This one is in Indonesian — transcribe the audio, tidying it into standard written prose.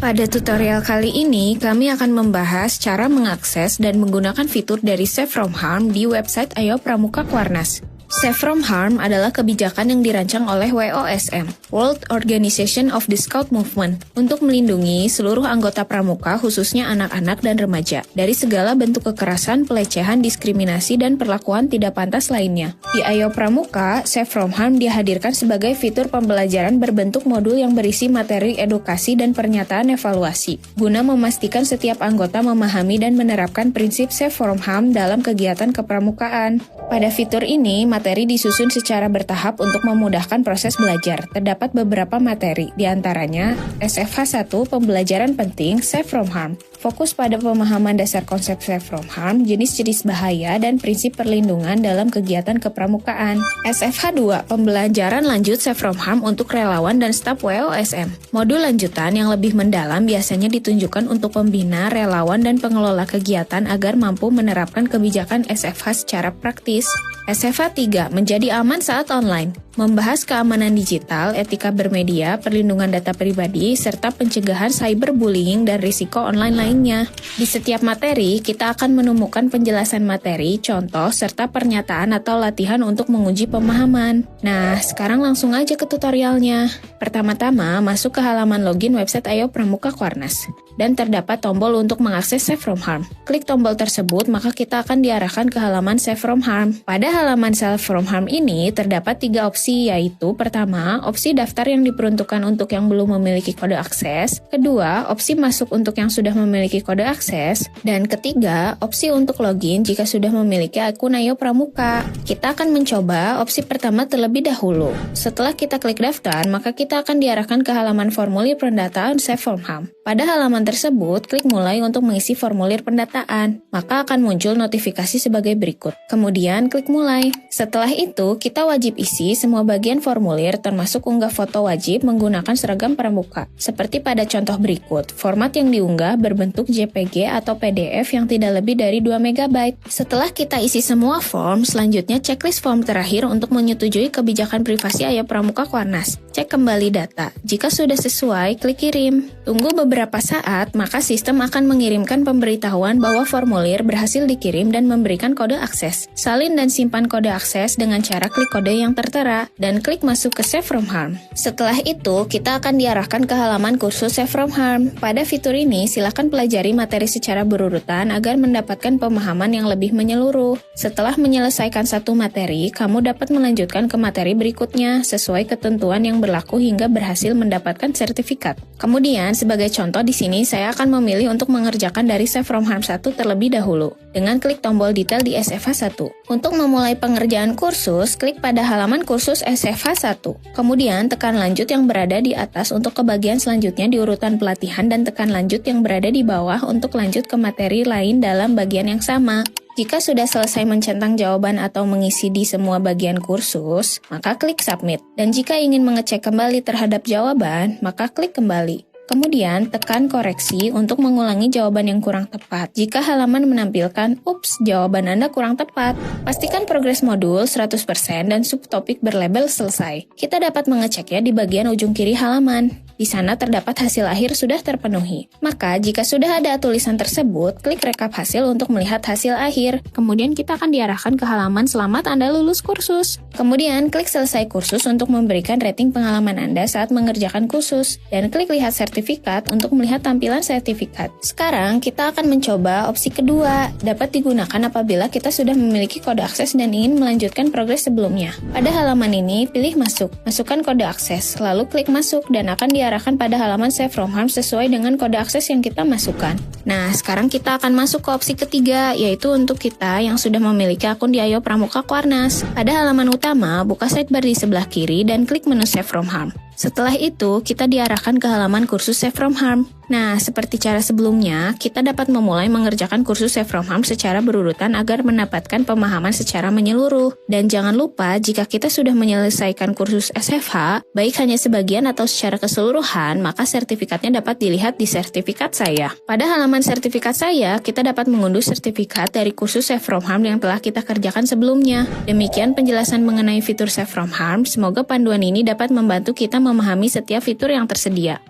Pada tutorial kali ini, kami akan membahas cara mengakses dan menggunakan fitur dari Safe From Harm di website Ayo Pramuka Kuarnas. Safe From Harm adalah kebijakan yang dirancang oleh WOSM, World Organization of the Scout Movement, untuk melindungi seluruh anggota pramuka, khususnya anak-anak dan remaja, dari segala bentuk kekerasan, pelecehan, diskriminasi, dan perlakuan tidak pantas lainnya. Di Ayo Pramuka, Safe From Harm dihadirkan sebagai fitur pembelajaran berbentuk modul yang berisi materi edukasi dan pernyataan evaluasi, guna memastikan setiap anggota memahami dan menerapkan prinsip Safe From Harm dalam kegiatan kepramukaan. Pada fitur ini, materi disusun secara bertahap untuk memudahkan proses belajar. Terdapat beberapa materi, diantaranya SFH 1, Pembelajaran Penting, Safe From Harm. Fokus pada pemahaman dasar konsep Safe From Harm, jenis-jenis bahaya, dan prinsip perlindungan dalam kegiatan kepramukaan. SFH 2, Pembelajaran Lanjut Safe From Harm untuk relawan dan staf WOSM. Modul lanjutan yang lebih mendalam biasanya ditunjukkan untuk pembina, relawan, dan pengelola kegiatan agar mampu menerapkan kebijakan SFH secara praktis. SFH 3, Menjadi Aman Saat Online. Membahas keamanan digital, etika bermedia, perlindungan data pribadi, serta pencegahan cyberbullying dan risiko online lainnya. Di setiap materi, kita akan menemukan penjelasan materi, contoh, serta pernyataan atau latihan untuk menguji pemahaman. Nah, sekarang langsung aja ke tutorialnya. Pertama-tama, masuk ke halaman login website Ayo Pramuka Kuarnas. Dan terdapat tombol untuk mengakses Safe From Harm. Klik tombol tersebut, maka kita akan diarahkan ke halaman Safe From Harm. Pada halaman Safe From Harm ini, terdapat 3 opsi, yaitu pertama, opsi daftar yang diperuntukkan untuk yang belum memiliki kode akses, kedua, opsi masuk untuk yang sudah memiliki kode akses, dan ketiga, opsi untuk login jika sudah memiliki akun Ayo Pramuka. Kita akan mencoba opsi pertama terlebih dahulu. Setelah kita klik daftar, maka kita akan diarahkan ke halaman formulir pendataan Safe From Harm. Pada halaman tersebut, klik mulai untuk mengisi formulir pendataan. Maka akan muncul notifikasi sebagai berikut. Kemudian klik mulai. Setelah itu, kita wajib isi semua bagian formulir termasuk unggah foto wajib menggunakan seragam pramuka. Seperti pada contoh berikut, format yang diunggah berbentuk JPG atau PDF yang tidak lebih dari 2 MB. Setelah kita isi semua form, selanjutnya checklist form terakhir untuk menyetujui kebijakan privasi Ayo Pramuka Kuarnas. Cek kembali data. Jika sudah sesuai, klik kirim. Tunggu beberapa saat, maka sistem akan mengirimkan pemberitahuan bahwa formulir berhasil dikirim dan memberikan kode akses. Salin dan simpan kode akses dengan cara klik kode yang tertera dan klik masuk ke Safe From Harm. Setelah itu, kita akan diarahkan ke halaman kursus Safe From Harm. Pada fitur ini, silakan pelajari materi secara berurutan agar mendapatkan pemahaman yang lebih menyeluruh. Setelah menyelesaikan satu materi, kamu dapat melanjutkan ke materi berikutnya sesuai ketentuan yang berlaku hingga berhasil mendapatkan sertifikat. Kemudian, sebagai contoh di sini saya akan memilih untuk mengerjakan dari Safe From Harm 1 terlebih dahulu dengan klik tombol detail di SFH 1. Untuk memulai pengerjaan kursus, klik pada halaman kursus SFH 1. Kemudian tekan lanjut yang berada di atas untuk ke bagian selanjutnya di urutan pelatihan dan tekan lanjut yang berada di bawah untuk lanjut ke materi lain dalam bagian yang sama. Jika sudah selesai mencentang jawaban atau mengisi di semua bagian kursus, maka klik submit. Dan jika ingin mengecek kembali terhadap jawaban, maka klik kembali. Kemudian, tekan koreksi untuk mengulangi jawaban yang kurang tepat. Jika halaman menampilkan, "Ups, jawaban Anda kurang tepat." Pastikan progres modul 100% dan subtopik berlabel selesai. Kita dapat mengeceknya di bagian ujung kiri halaman. Di sana terdapat hasil akhir sudah terpenuhi. Maka, jika sudah ada tulisan tersebut, klik rekap hasil untuk melihat hasil akhir. Kemudian kita akan diarahkan ke halaman "Selamat Anda lulus kursus." Kemudian, klik selesai kursus untuk memberikan rating pengalaman Anda saat mengerjakan kursus. Dan klik lihat sertifikat untuk melihat tampilan sertifikat. Sekarang, kita akan mencoba opsi kedua. Dapat digunakan apabila kita sudah memiliki kode akses dan ingin melanjutkan progres sebelumnya. Pada halaman ini, pilih masuk. Masukkan kode akses, lalu klik masuk dan akan diarahkan pada halaman Safe From Harm sesuai dengan kode akses yang kita masukkan. Nah, sekarang kita akan masuk ke opsi ketiga, yaitu untuk kita yang sudah memiliki akun di Ayo Pramuka Kuarnas. Pada halaman utama, buka sidebar di sebelah kiri dan klik menu Safe From Harm. Setelah itu, kita diarahkan ke halaman kursus Safe From Harm. Nah, seperti cara sebelumnya, kita dapat memulai mengerjakan kursus Safe From Harm secara berurutan agar mendapatkan pemahaman secara menyeluruh. Dan jangan lupa, jika kita sudah menyelesaikan kursus SFH, baik hanya sebagian atau secara keseluruhan, maka sertifikatnya dapat dilihat di sertifikat saya. Pada halaman sertifikat saya, kita dapat mengunduh sertifikat dari kursus Safe From Harm yang telah kita kerjakan sebelumnya. Demikian penjelasan mengenai fitur Safe From Harm. Semoga panduan ini dapat membantu kita memahami setiap fitur yang tersedia.